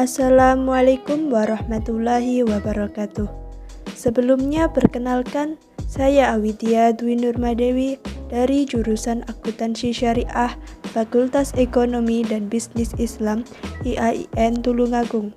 Assalamualaikum warahmatullahi wabarakatuh. Sebelumnya perkenalkan, saya Awidya Dwi Nurmadewi dari jurusan Akuntansi Syariah Fakultas Ekonomi dan Bisnis Islam IAIN Tulungagung.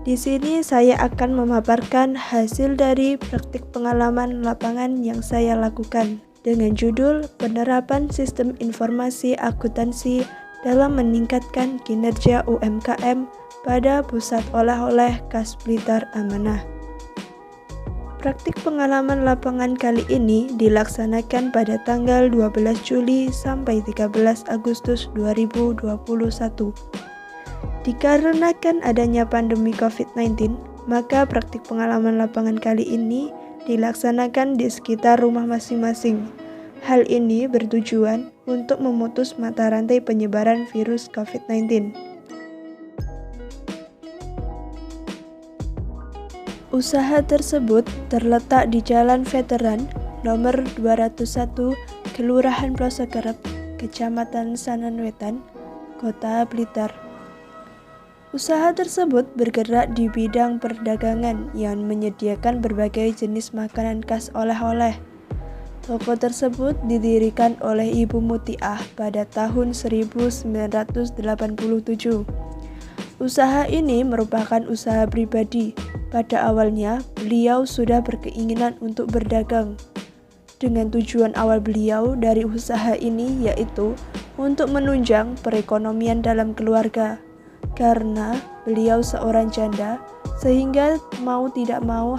Di sini saya akan memaparkan hasil dari praktik pengalaman lapangan yang saya lakukan dengan judul Penerapan Sistem Informasi Akuntansi dalam meningkatkan kinerja UMKM pada Pusat Oleh-oleh Khas Blitar Amanah. Praktik pengalaman lapangan kali ini dilaksanakan pada tanggal 12 Juli sampai 13 Agustus 2021. Dikarenakan adanya pandemi COVID-19, maka praktik pengalaman lapangan kali ini dilaksanakan di sekitar rumah masing-masing. Hal ini bertujuan untuk memutus mata rantai penyebaran virus COVID-19. Usaha tersebut terletak di Jalan Veteran nomor 201, Kelurahan Plosokerep, Kecamatan Sananwetan, Kota Blitar. Usaha tersebut bergerak di bidang perdagangan yang menyediakan berbagai jenis makanan khas oleh-oleh. Toko tersebut didirikan oleh Ibu Mutiah pada tahun 1987. Usaha ini merupakan usaha pribadi. Pada awalnya, beliau sudah berkeinginan untuk berdagang. Dengan tujuan awal beliau dari usaha ini yaitu untuk menunjang perekonomian dalam keluarga. Karena beliau seorang janda, sehingga mau tidak mau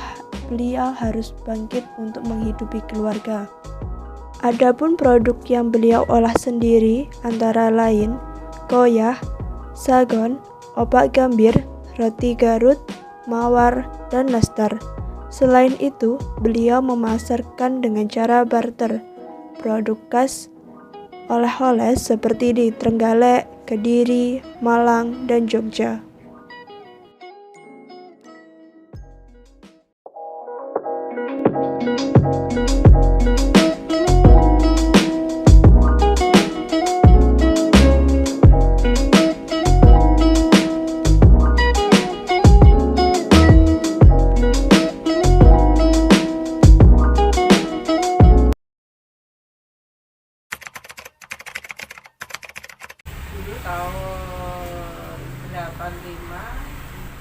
beliau harus bangkit untuk menghidupi keluarga. Adapun produk yang beliau olah sendiri antara lain koyah, sagon, opak gambir, roti Garut, mawar, dan nastar. Selain itu, beliau memasarkan dengan cara barter produk khas oleh-oleh seperti di Trenggalek, Kediri, Malang, dan Jogja. Dulu tahun 85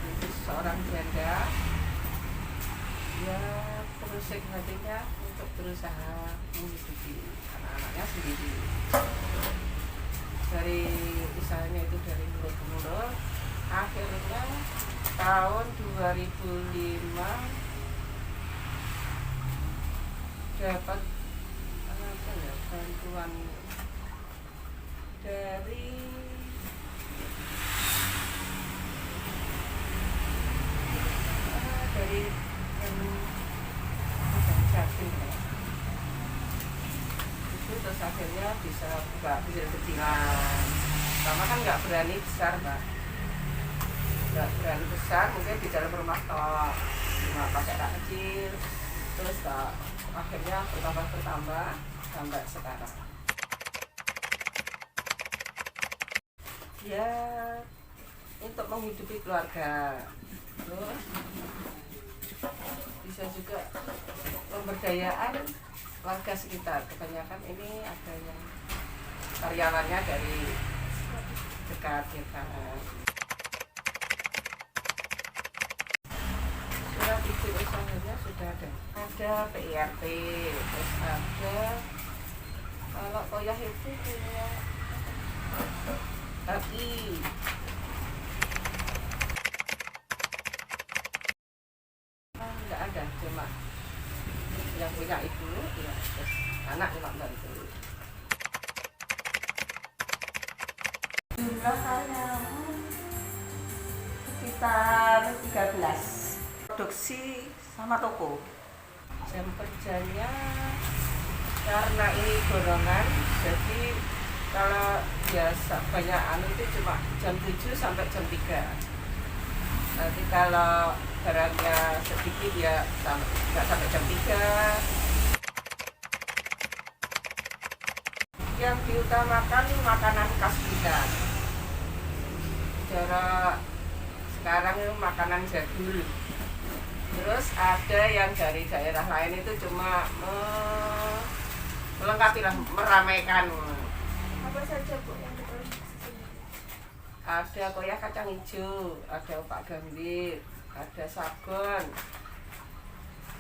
itu seorang janda, dia terusik hatinya untuk berusaha menghidupi anak-anaknya sendiri. Dari usahanya itu dari mulut ke mulut, akhirnya tahun 2005 dapat bantuan dari Jatim itu, terus akhirnya bisa buka kecil-kecilan. Pertama kan nggak berani besar, Mbak, nggak berani besar, mungkin di dalam rumah toh cuma pakai tak kecil, terus akhirnya bertambah sampai sekarang. Ya, untuk menghidupi keluarga, terus bisa juga pemberdayaan warga sekitar. Kebanyakan ini ada yang karyawannya dari dekat kita. Surat izin usahanya sudah ada PIRT, terus ada kalau koyah itu punya HI. Enggak ada, cuma yang punya ibu ya, terus anak cuma bantu. Jumlah karyawan sekitar 13. Produksi sama toko. Jam kerjanya Karena ini dorongan, jadi kalau biasa banyak itu cuma jam 7 sampai jam 3. Nanti kalau barangnya sedikit ya nggak sampai jam 3. Yang diutamakan makanan khas kita. Cara sekarang itu makanan jadul. Terus ada yang dari daerah lain itu cuma melengkapi lah, meramaikan. Apa saja Bu yang diproduksi sini? Ada koyak kacang hijau, ada opak gambir, ada sagon,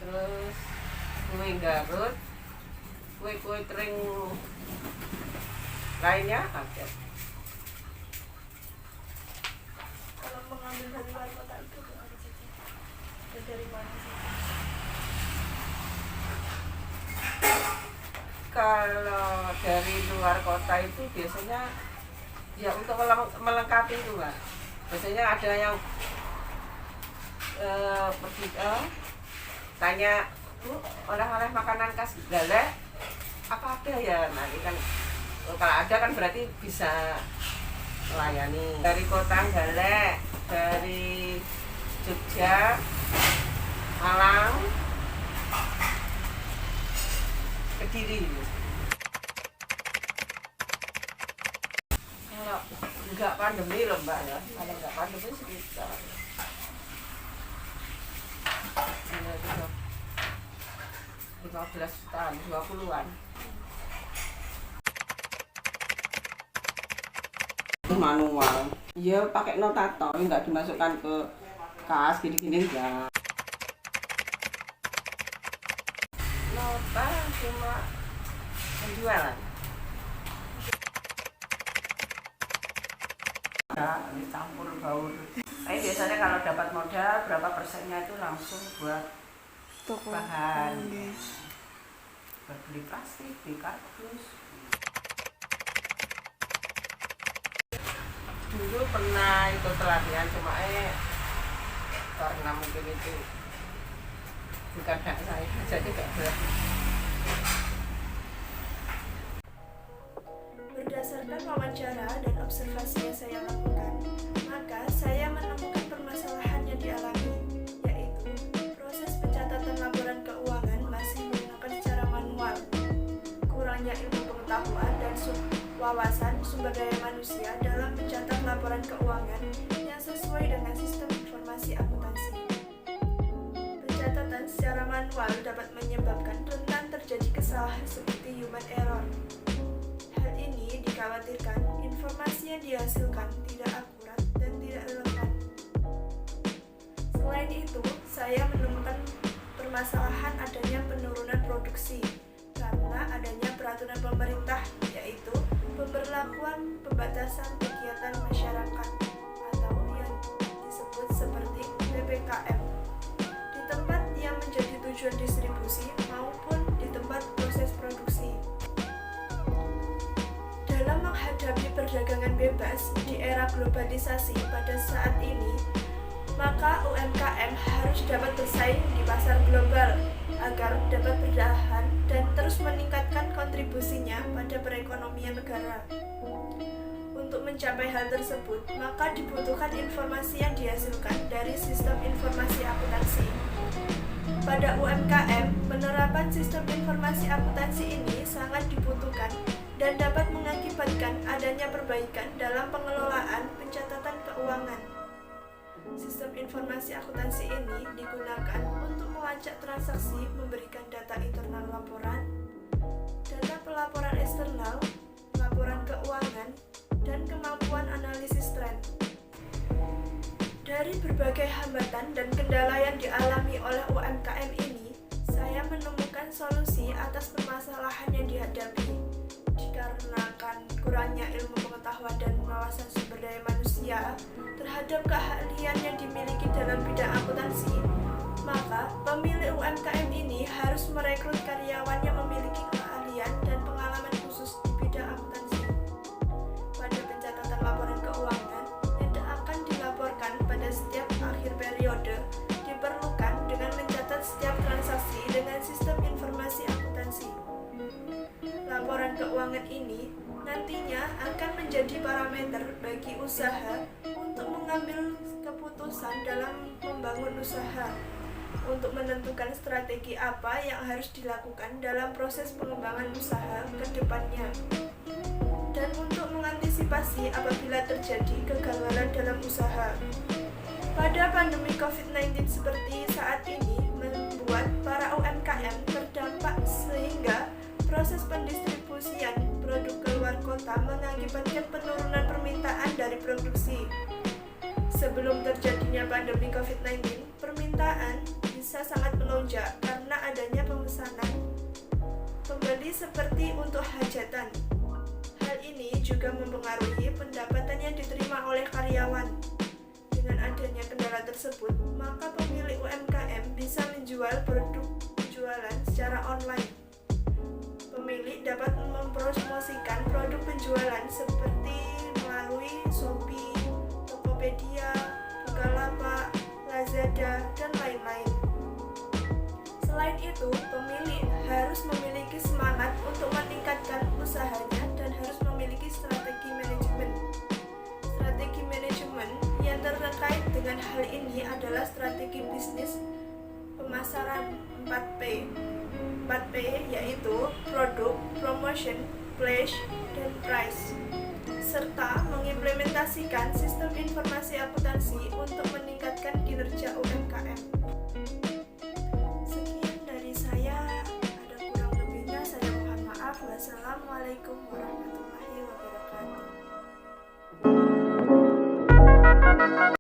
terus kue Garut, kue-kue kering lainnya ada. Kalau mengambil dari luar kota itu Bu, apa saja? Dan dari mana saja? Kalau dari luar kota itu biasanya ya untuk melengkapi itu Mbak. Biasanya ada yang pergi tanya, Bu, oleh-oleh makanan khas Galek apa ada ya? Nanti kan kalau ada kan berarti bisa melayani. Dari kota Galek, dari Jogja, Malang, Kediri. Kalau enggak pandemi loh Mbak ya, kalau enggak pandemi sekitar 15 tahun, 20-an. Manual, ya pakai notator, enggak dimasukkan ke kas gini-gini enggak. Nota cuma penjualan. Campur baur. Tapi biasanya kalau dapat modal berapa persennya itu langsung buat Toko bahan, buat beli plastik, beli kardus. Dulu pernah ikut pelatihan cuma karena mungkin itu bukan hak saya, jadi gak berani. Berdasarkan wawancara dan observasi yang saya lakukan, maka saya menemukan permasalahan yang dialami, yaitu proses pencatatan laporan keuangan masih menggunakan secara manual, kurangnya ilmu pengetahuan dan wawasan sumber daya manusia dalam mencatat laporan keuangan yang sesuai dengan sistem informasi akuntansi. Pencatatan secara manual dapat menyebabkan rentan terjadi kesalahan seperti human error. Hal ini dikhawatirkan informasi yang dihasilkan tidak akurat dan tidak relevan. Selain itu, saya menemukan permasalahan adanya penurunan produksi karena adanya peraturan pemerintah, yaitu pemberlakuan pembatasan kegiatan masyarakat atau yang disebut seperti PPKM di tempat yang menjadi tujuan distribusi maupun di tempat proses produksi. Dalam menghadapi perdagangan bebas di era globalisasi pada saat ini, maka UMKM harus dapat bersaing di pasar global agar dapat bertahan dan terus meningkatkan kontribusinya pada perekonomian negara. Untuk mencapai hal tersebut, maka dibutuhkan informasi yang dihasilkan dari sistem informasi akuntansi. Pada UMKM, penerapan sistem informasi akuntansi ini sangat dibutuhkan dan dapat mengakibatkan adanya perbaikan dalam pengelolaan pencatatan keuangan. Sistem informasi akuntansi ini digunakan untuk melacak transaksi, memberikan data internal laporan, data pelaporan eksternal, laporan keuangan, dan kemampuan analisis tren. Dari berbagai hambatan dan kendala yang dialami oleh UMKM ini, saya menemukan solusi atas permasalahan yang dihadapi. Dikarenakan kurangnya ilmu pengetahuan dan wawasan sumber daya manusia terhadap keahlian yang dimiliki dalam bidang akuntansi, maka pemilik UMKM ini harus merekrut karyawan yang memiliki keahlian dan pengalaman khusus di bidang akuntansi. Pada pencatatan laporan keuangan yang akan dilaporkan pada setiap akhir periode, diperlukan dengan mencatat setiap transaksi dengan sistem informasi akuntansi. laporan keuangan ini nantinya akan menjadi parameter bagi usaha untuk mengambil keputusan dalam membangun usaha, untuk menentukan strategi apa yang harus dilakukan dalam proses pengembangan usaha ke depannya, dan untuk mengantisipasi apabila terjadi kegagalan dalam usaha. Pada pandemi COVID-19 seperti saat ini membuat para UMKM terdampak sehingga proses pendistribusian produk keluar kota mengakibatkan penurunan permintaan dari produksi. Sebelum terjadinya pandemi COVID-19, permintaan bisa sangat melonjak karena adanya pemesanan pembeli seperti untuk hajatan. Hal ini juga mempengaruhi pendapatan yang diterima oleh karyawan. Dengan adanya kendala tersebut, maka pemilik UMKM bisa menjual produk penjualan secara online. Pemilik dapat mempromosikan produk penjualan seperti melalui Shopee, Tokopedia, Bukalapak, Lazada, dan lain-lain. Selain itu, pemilik harus memiliki semangat untuk meningkatkan usahanya dan harus memiliki strategi manajemen. Strategi manajemen yang terkait dengan hal ini adalah strategi bisnis pemasaran 4P. 4P yaitu produk, promotion, place, dan price, serta mengimplementasikan sistem informasi akuntansi untuk meningkatkan kinerja UMKM. Sekian dari saya, ada kurang lebihnya saya mohon maaf. Wassalamualaikum warahmatullahi wabarakatuh.